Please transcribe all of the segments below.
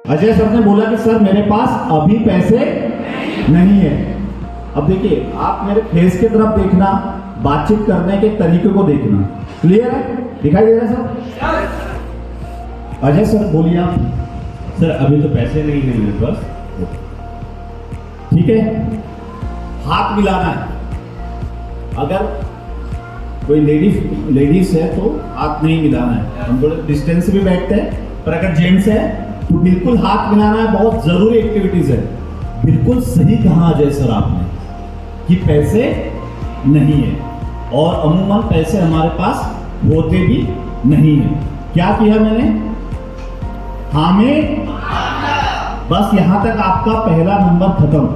Ajay sir ने बोला कि सर मेरे पास अभी पैसे नहीं है। अब देखिए, आप मेरे फेस की तरफ देखना, बातचीत करने के तरीके को देखना। क्लियर है? दिखाई दे रहा है सर? अजय सर बोलिए आप। सर अभी तो पैसे नहीं है मेरे पास। ठीक है, हाथ मिलाना है। अगर कोई लेडीज है तो हाथ नहीं मिलाना है, हम थोड़े डिस्टेंस से भी बैठते हैं, पर अगर जेंट्स है तो बिल्कुल हाथ मिलाना है। बहुत जरूरी एक्टिविटीज है। बिल्कुल सही कहा अजय सर आपने कि पैसे नहीं है, और अमूमन पैसे हमारे पास होते भी नहीं है। क्या किया मैंने? हाँ में, बस यहां तक आपका पहला नंबर खत्म।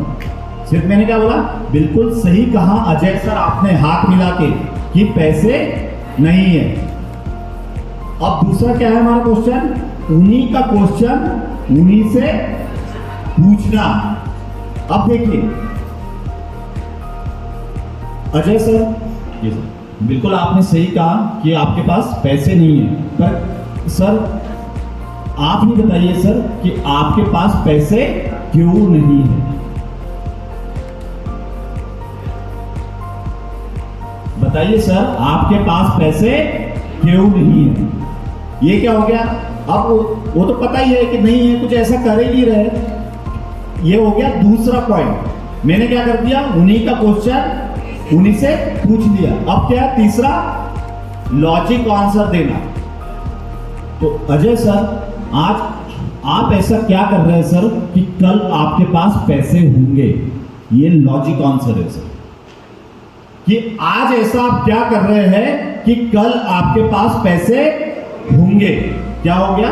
सिर्फ मैंने क्या बोला? बिल्कुल सही कहा अजय सर आपने हाथ मिला के कि पैसे नहीं है। अब दूसरा क्या है हमारा क्वेश्चन? उन्हीं का क्वेश्चन उन्हीं से पूछना। अब देखिए अजय सर, जी सर। बिल्कुल आपने सही कहा कि आपके पास पैसे नहीं है, पर सर आप ही बताइए सर कि आपके पास पैसे क्यों नहीं है? बताइए सर, आपके पास पैसे क्यों नहीं है? ये क्या हो गया? अब वो तो पता ही है कि नहीं है, कुछ ऐसा कर ही नहीं रहे। ये हो गया दूसरा पॉइंट। मैंने क्या कर दिया? उन्हीं का क्वेश्चन उन्हीं से पूछ लिया। अब क्या है? तीसरा, लॉजिक आंसर देना। तो अजय सर, आज आप ऐसा क्या कर रहे हैं सर कि कल आपके पास पैसे होंगे? ये लॉजिक आंसर है सर, कि आज ऐसा आप क्या कर रहे हैं कि कल आपके पास पैसे होंगे। क्या हो गया?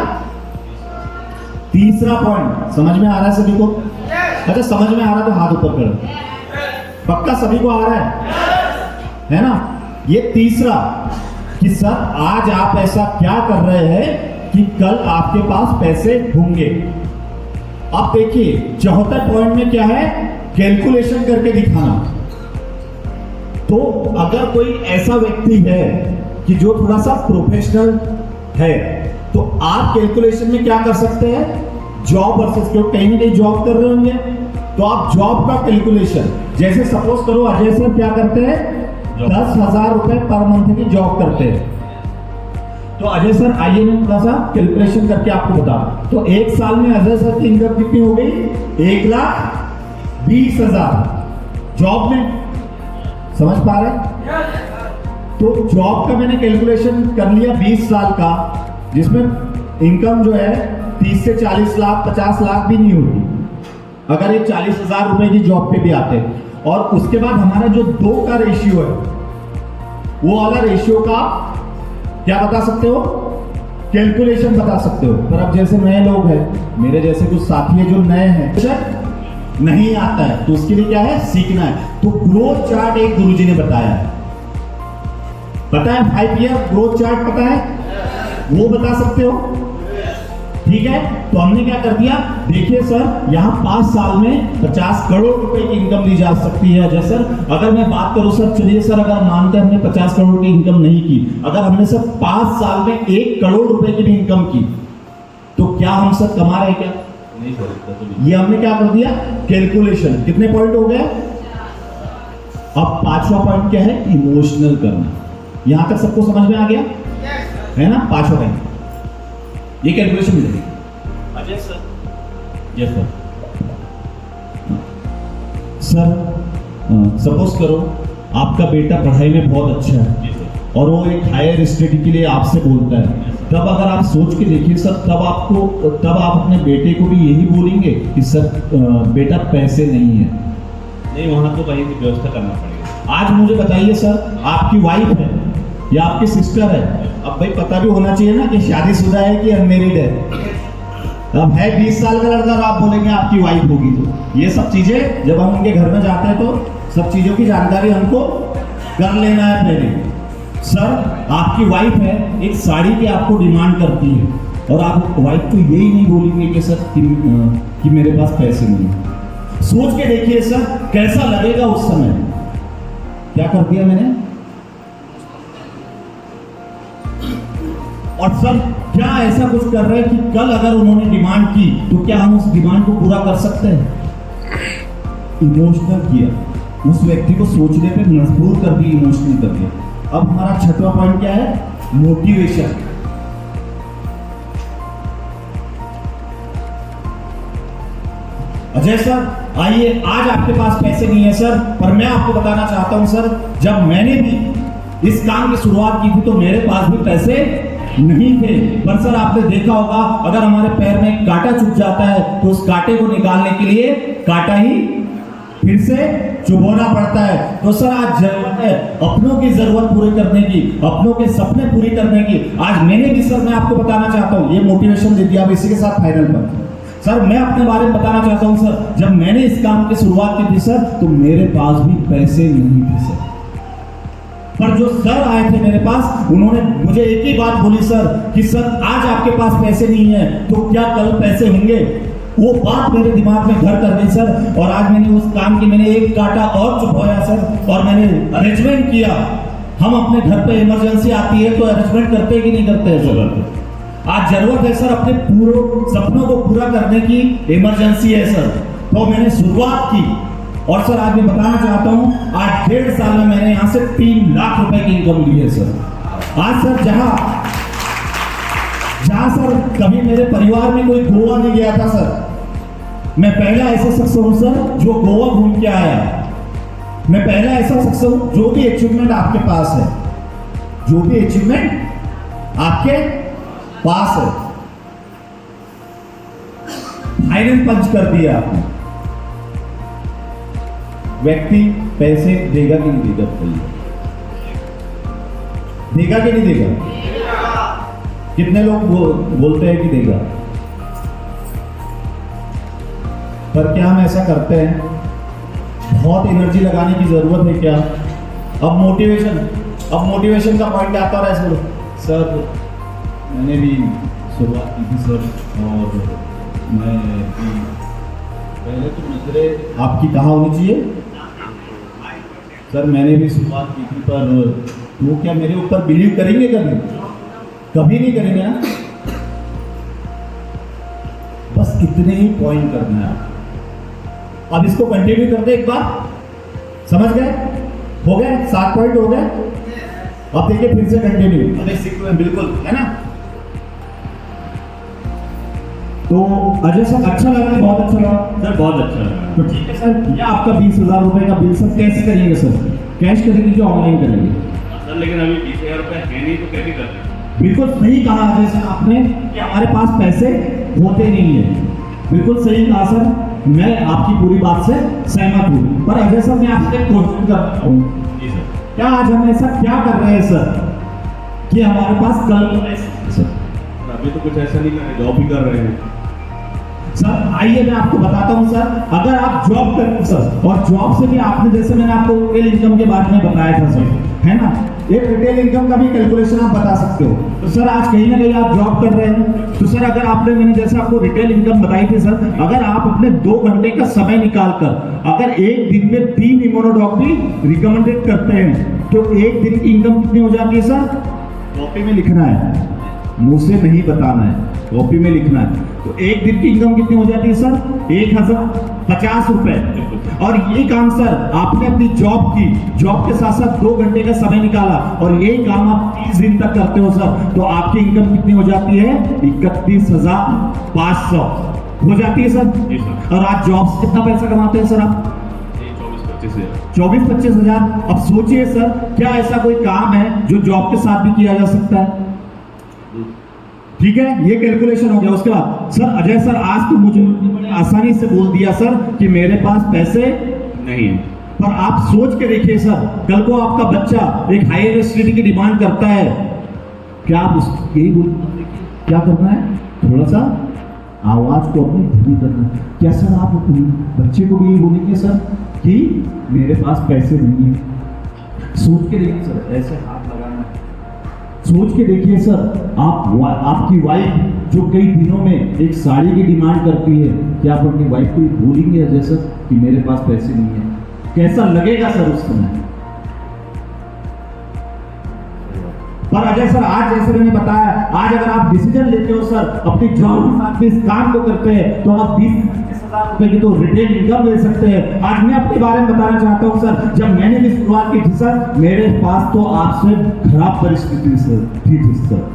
तीसरा पॉइंट। समझ में आ रहा है सभी को? अच्छा, समझ में आ रहा तो हाथ ऊपर करो। पक्का सभी को आ रहा है ना? ये तीसरा कि सर आज आप ऐसा क्या कर रहे हैं कि कल आपके पास पैसे होंगे। अब देखिए चौथे पॉइंट में क्या है? कैलकुलेशन करके दिखाना। तो अगर कोई ऐसा व्यक्ति है कि जो थोड़ा सा प्रोफेशनल है, तो आप कैलकुलेशन में क्या कर सकते हैं? जॉब वर्सेस, क्योंकि कहीं ना कहीं जॉब कर रहे होंगे, तो आप जॉब का कैलकुलेशन, जैसे सपोज करो अजय सर क्या करते हैं? 10,000 रुपए पर मंथ की जॉब करते हैं। तो अजय सर आइए मैं थोड़ा सा कैलकुलेशन करके आपको बता। तो एक साल में अजय सर की इनकम कितनी हो गई? 1,20,000 जॉब में। समझ पा रहे हैं? तो जॉब का मैंने कैलकुलेशन कर लिया 20 साल का, जिसमें इनकम जो है 30 से 40 लाख 50 लाख भी नहीं होती अगर ये 40,000 रुपए की जॉब पे भी आते। और उसके बाद हमारा जो 2 का रेशियो है, वो वाला रेशियो का क्या बता सकते हो? कैलकुलेशन बता सकते हो। पर अब जैसे नए लोग हैं, मेरे जैसे कुछ साथी है जो नए हैं, नहीं आता है, तो उसके लिए क्या है? सीखना है। तो ग्रोथ चार्ट एक गुरुजी ने बताया है। पता है 5 ईयर ग्रोथ चार्ट पता है? वो बता सकते हो? ठीक है, तो हमने क्या कर दिया? देखिए सर, यहाँ 5 साल में 50 करोड़ रुपए की इनकम ली जा सकती है। अजय सर, अगर मैं बात करूं सर, चलिए सर, अगर मानते हैं हमने 50 करोड़ की इनकम नहीं की, अगर हमने सर 5 साल में 1 करोड़ रुपए की भी इनकम की, तो क्या हम सर कमा रहे क्या? नहीं सर। ये हमने क्या कर दिया? कैलकुलेशन। कितने पॉइंट हो गए? अब 5वां पॉइंट क्या है? इमोशनल करना। यहां तक सबको समझ में आ गया है ना? 5वां पॉइंट ये कैलकुलेशन मिलेगी। Ajay sir. Yes sir. Sir suppose करो आपका बेटा पढ़ाई में बहुत अच्छा है, जी सर। और वो एक हायर स्टडी के लिए आपसे बोलता है, तब अगर आप सोच के देखिए सर, तब आप अपने बेटे को भी यही बोलेंगे कि सर बेटा पैसे नहीं है? नहीं, वहाँ तो कहीं की व्यवस्था करना पड़ेगा। आज मुझे बताइए सर, आपकी वाइफ है या आपकी सिस्टर है, अब भाई पता भी होना चाहिए ना कि शादीशुदा है कि अनमेरिड है। अब है 20 साल का लड़का, और आप बोलेंगे आपकी वाइफ होगी। तो ये सब चीजें जब हम उनके घर में जाते हैं तो सब चीजों की जानकारी हमको कर लेना है पहले। सर आपकी वाइफ है, एक साड़ी की आपको डिमांड करती है, और आप वाइफ को यही नहीं बोलेंगे कि सर कि मेरे पास पैसे नहीं है। सोच के देखिए सर कैसा लगेगा उस समय। क्या कर दिया मैंने? और सर क्या ऐसा कुछ कर रहे हैं कि कल अगर उन्होंने डिमांड की तो क्या हम उस डिमांड को पूरा कर सकते हैं? इमोशनल किया, उस व्यक्ति को सोचने पे मजबूर कर दिया, इमोशनल कर दिया। अब हमारा छठवां पॉइंट क्या है? मोटिवेशन। अजय सर आइए, आज आपके पास पैसे नहीं है सर, पर मैं आपको बताना चाहता हूं सर, जब मैंने भी इस काम की शुरुआत की थी तो मेरे पास भी पैसे नहीं थे। पर सर आपने देखा होगा, अगर हमारे पैर में कांटा चुभ जाता है तो उस कांटे को निकालने के लिए कांटा ही फिर से चुभोना पड़ता है। तो सर आज जरूरत है अपनों की जरूरत पूरी करने की, अपनों के सपने पूरी करने की। आज मैंने भी सर, मैं आपको बताना चाहता हूँ, ये मोटिवेशन दे दिया। अब इसी के साथ फाइनल पर सर मैं अपने बारे में बताना चाहता हूँ सर, जब मैंने इस काम की शुरुआत की थी सर तो मेरे पास भी पैसे नहीं थे सर, पर जो सर आए थे मेरे पास, उन्होंने मुझे एक ही बात बोली सर कि सर आज आपके पास पैसे नहीं है तो क्या कल पैसे होंगे? वो बात मेरे दिमाग में घर कर गई सर, और आज मैंने उस काम की मैंने एक कांटा और चुभोया सर, और मैंने अरेंजमेंट किया। हम अपने घर पे इमरजेंसी आती है तो अरेंजमेंट करते हैं कि नहीं करते हैं सर? आज जरूरत है सर अपने पूरे सपनों को पूरा करने की, इमरजेंसी है सर। तो मैंने शुरुआत की, और सर आज मैं बताना चाहता हूं, आज 1.5 साल में मैंने यहां से 3 लाख रुपए की इनकम ली है सर। आज सर जहां सर कभी मेरे परिवार में कोई गोवा नहीं गया था सर, मैं पहला ऐसा शख्स हूं सर जो गोवा घूम के आया। मैं पहला ऐसा शख्स हूं, जो भी अचीवमेंट आपके पास है, जो भी अचीवमेंट आपके पास है, फाइनल पंच कर दिया आपने। व्यक्ति पैसे देगा कि नहीं देगा? देगा कि नहीं देगा? कितने लोग बोलते हैं कि देगा, पर क्या हम ऐसा करते हैं? बहुत एनर्जी लगाने की जरूरत है क्या? अब मोटिवेशन का पॉइंट आता है ऐसे सर, मैंने भी शुरुआत की थी सर, और मैं पहले तो नजरें आपकी कहाँ होनी चाहिए सर? मैंने भी शुरुआत की थी, पर वो क्या मेरे ऊपर बिलीव करेंगे? कभी नहीं करेंगे ना। बस इतने ही पॉइंट करना है आपको। अब इसको कंटिन्यू कर दे एक बार, समझ गए? हो गए 7 पॉइंट हो गए। अब देखिए फिर से कंटिन्यू, अरे सीक्वेंस बिल्कुल है ना। तो अजय सर अच्छा लगा? बहुत अच्छा लगा सर, बहुत अच्छा लगा। तो ठीक है सर, ये आपका 20,000 रुपए का बिल सर कैसे करेंगे सर? कैश करेंगे कि ऑनलाइन करेंगे? सर लेकिन अभी 20,000 रुपये है नहीं, तो कैसे करते हैं? बिल्कुल सही कहा अजय सर आपने कि हमारे पास पैसे होते नहीं है। बिल्कुल सही कहा सर, मैं आपकी पूरी बात से सहमत हूँ। पर अजय सर मैं आपसे एक क्वेश्चन करता हूँ, जी सर। क्या आज हम ऐसा क्या कर रहे हैं सर कि हमारे पास कल पैसे? सर अभी तो कुछ ऐसा नहीं कर रहे, जॉब भी कर रहे हैं सर। आइए मैं आपको बताता हूं सर, अगर आप जॉब करते सर, और जॉब से भी आपने, जैसे मैंने आपको रिटेल इनकम के बारे में बताया था सर, है ना, एक रिटेल इनकम का भी कैलकुलेशन आप बता सकते हो। तो सर आज कहीं ना कहीं आप जॉब कर रहे हैं, तो सर अगर आपने, मैंने जैसे आपको रिटेल इनकम बताई थी सर, अगर आप अपने 2 घंटे का समय निकाल कर अगर एक दिन में 3 इम्यूनोडॉग भी रिकमेंडेड करते हैं तो एक दिन की इनकम कितनी हो जाती है सर? कॉपी में लिखना है, मुंह से नहीं बताना है, कॉपी में लिखना है। तो एक दिन की इनकम कितनी हो जाती है सर? 1,050 रुपए। और ये काम सर आपने अपनी जॉब की, जॉब के साथ साथ 2 घंटे का समय निकाला और ये काम आप 30 दिन तक करते हो सर, तो आपकी इनकम कितनी हो जाती है? 31,500 हो जाती है सर। जी सर। और आज जॉब से कितना पैसा कमाते हैं सर आप? 24-25 हजार। अब सोचिए सर, क्या ऐसा कोई काम है जो जॉब के साथ भी किया जा सकता है? ठीक है, ये कैलकुलेशन हो गया। उसके बाद सर अजय सर आज तो मुझे बड़े आसानी से बोल दिया सर कि मेरे पास पैसे नहीं है, पर आप सोच के देखिए सर, कल को आपका बच्चा एक हायर एजुकेशन की डिमांड करता है, क्या आप उसको यही बोल, क्या करना है? थोड़ा सा आवाज को अपनी धीमी करना है। क्या सर आप बच्चे को भी यही बोलेंगे सर कि मेरे पास पैसे नहीं है? सोच के देखिए सर, ऐसे हाथ लगाना है, सोच के देखिए सर, आपकी वाइफ जो कई दिनों में एक साड़ी की डिमांड करती है, क्या आप अपनी वाइफ को बोलेंगे अजय सर कि मेरे पास पैसे नहीं है? कैसा लगेगा सर उस समय? पर अजय सर, आज जैसे मैंने बताया, आज अगर आप डिसीजन लेते हो सर, अपनी जॉब के साथ भी इस काम को करते हैं, तो आप 20-25,000 रुपए की तो रिटेल इनकम ले सकते हैं। आज मैं अपने बारे में बताना चाहता हूं सर, जब मैंने भी शुरुआत की थी सर, मेरे पास तो आपसे खराब परिस्थिति सर थी सर,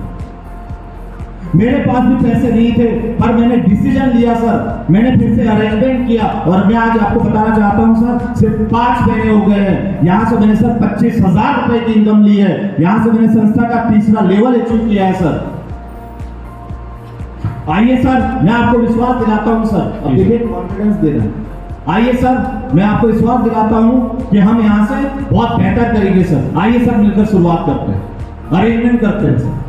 मेरे पास भी पैसे नहीं थे, पर मैंने डिसीजन लिया सर, मैंने फिर से अरेंजमेंट किया, और मैं आज आपको बताना चाहता हूं सर, सिर्फ 5 महीने हो गए हैं, यहां से मैंने सर 25,000 रुपए की इनकम ली है, यहां से मैंने संस्था का 3रा लेवल अचीव किया है सर। आइए सर, मैं आपको विश्वास दिलाता हूं सर, अब देखिए कॉन्फिडेंस दे रहे हैं। आइए सर, मैं आपको विश्वास दिलाता हूं कि हम यहां से बहुत बेहतर करेंगे सर। आइए सर, मिलकर शुरुआत करते हैं, अरेंजमेंट करते हैं सर।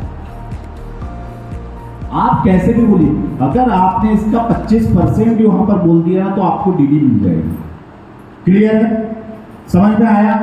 आप कैसे भी बोलिए, अगर आपने इसका 25% भी वहां पर बोल दिया ना, तो आपको डीडी मिल जाएगी। क्लियर है? समझ में आया?